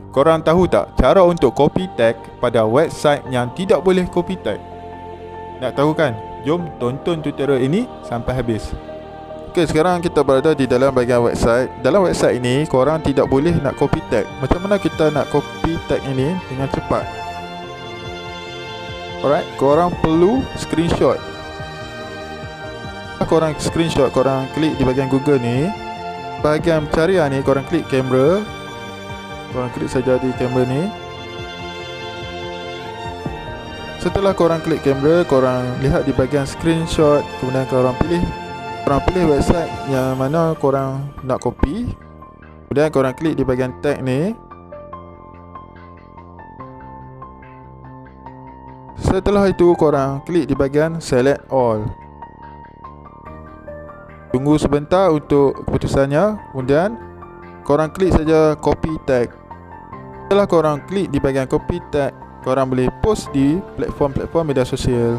Korang tahu tak cara untuk copy tag pada website yang tidak boleh copy tag? Nak tahu kan? Jom tonton tutorial ini sampai habis. Okey, sekarang kita berada di dalam bahagian website. Dalam website ini korang tidak boleh nak copy tag. Macam mana kita nak copy tag ini dengan cepat? Alright, korang perlu screenshot. Korang screenshot, korang klik di bahagian Google ni, bahagian pencarian ni, korang klik kamera. Korang klik saja di kamera ni. Setelah korang klik kamera, korang lihat di bahagian screenshot. Kemudian korang pilih website yang mana korang nak copy. Kemudian korang klik di bahagian tag ni. Setelah itu korang klik di bahagian select all. Tunggu sebentar untuk keputusannya. Kemudian korang klik saja copy tag. Setelah korang klik di bahagian copy tag, korang boleh post di platform-platform media sosial.